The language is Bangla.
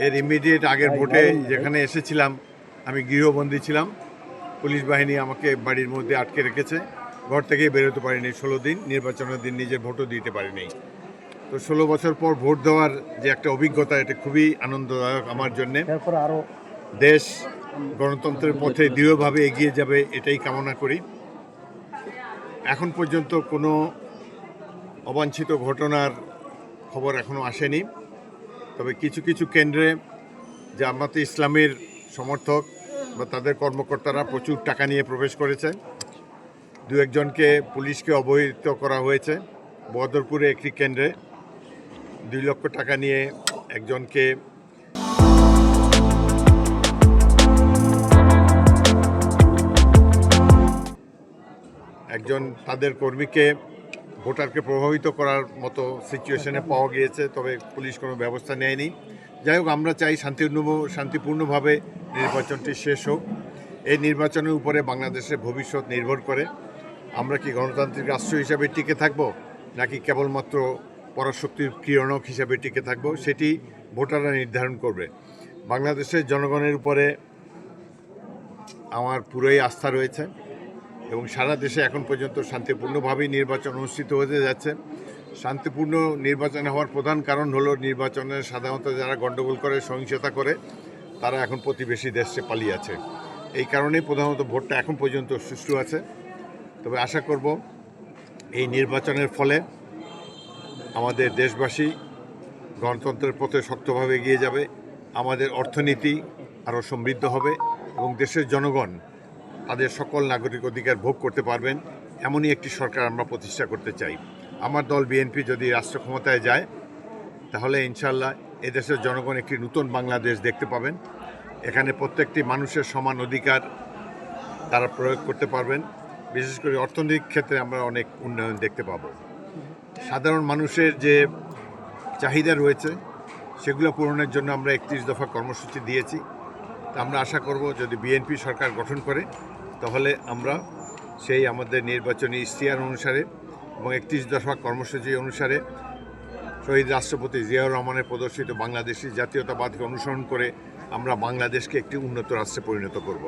এর ইমিডিয়েট আগের ভোটে যেখানে এসেছিলাম আমি গৃহবন্দী ছিলাম। পুলিশ বাহিনী আমাকে বাড়ির মধ্যে আটকে রেখেছে, ঘর থেকেই বেরোতে পারিনি 16 দিন, নির্বাচনের দিন নিজের ভোটও দিতে পারিনি। তো 16 বছর পর ভোট দেওয়ার যে একটা অভিজ্ঞতা, এটা খুবই আনন্দদায়ক আমার জন্যে। দেশ গণতন্ত্রের পথে দৃঢ়ভাবে এগিয়ে যাবে এটাই কামনা করি। এখন পর্যন্ত কোনো অবাঞ্ছিত ঘটনার খবর এখনও আসেনি, তবে কিছু কিছু কেন্দ্রে জামাতে ইসলামের সমর্থক বা তাদের কর্মকর্তারা প্রচুর টাকা নিয়ে প্রবেশ করেছে। দু একজনকে পুলিশকে অবহিত করা হয়েছে। বদরপুরে একটি কেন্দ্রে 2 লক্ষ টাকা নিয়ে একজনকে তাদের কর্মীকে ভোটারকে প্রভাবিত করার মতো সিচুয়েশনে পাওয়া গিয়েছে, তবে পুলিশ কোনো ব্যবস্থা নেয়নি। যাই হোক, আমরা চাই শান্তিপূর্ণভাবে নির্বাচনটি শেষ হোক। এই নির্বাচনের উপরে বাংলাদেশের ভবিষ্যৎ নির্ভর করে। আমরা কি গণতান্ত্রিক রাষ্ট্র হিসাবে টিকে থাকব, নাকি কেবলমাত্র পরাশক্তির ক্রীড়নক হিসাবে টিকে থাকব, সেটি ভোটাররা নির্ধারণ করবে। বাংলাদেশের জনগণের উপরে আমার পুরোই আস্থা রয়েছে এবং সারা দেশে এখন পর্যন্ত শান্তিপূর্ণভাবেই নির্বাচন অনুষ্ঠিত হতে যাচ্ছে। শান্তিপূর্ণ নির্বাচন হওয়ার প্রধান কারণ হলো নির্বাচনে সাধারণত যারা গণ্ডগোল করে, সহিংসতা করে, তারা এখন প্রতিবেশী দেশে পালিয়ে আছে। এই কারণেই প্রধানত ভোটটা এখন পর্যন্ত সুষ্ঠু আছে। তবে আশা করব এই নির্বাচনের ফলে আমাদের দেশবাসী গণতন্ত্রের পথে শক্তভাবে এগিয়ে যাবে, আমাদের অর্থনীতি আরও সমৃদ্ধ হবে এবং দেশের জনগণ তাদের সকল নাগরিক অধিকার ভোগ করতে পারবেন। এমনই একটি সরকার আমরা প্রতিষ্ঠা করতে চাই। আমার দল বিএনপি যদি রাষ্ট্র ক্ষমতায় যায়, তাহলে ইনশাল্লাহ এদেশের জনগণ একটি নতুন বাংলাদেশ দেখতে পাবেন। এখানে প্রত্যেকটি মানুষের সমান অধিকার তারা প্রয়োগ করতে পারবেন। বিশেষ করে অর্থনৈতিক ক্ষেত্রে আমরা অনেক উন্নয়ন দেখতে পাব। সাধারণ মানুষের যে চাহিদা রয়েছে সেগুলো পূরণের জন্য আমরা 31 দফা কর্মসূচি দিয়েছি। আমরা আশা করব যদি বিএনপি সরকার গঠন করে, তাহলে আমরা সেই আমাদের নির্বাচনী ইশতেহার অনুসারে এবং 31 দফা কর্মসূচি অনুসারে শহীদ রাষ্ট্রপতি জিয়াউর রহমানের প্রদর্শিত বাংলাদেশি জাতীয়তাবাদকে অনুসরণ করে আমরা বাংলাদেশকে একটি উন্নত রাষ্ট্রে পরিণত করব।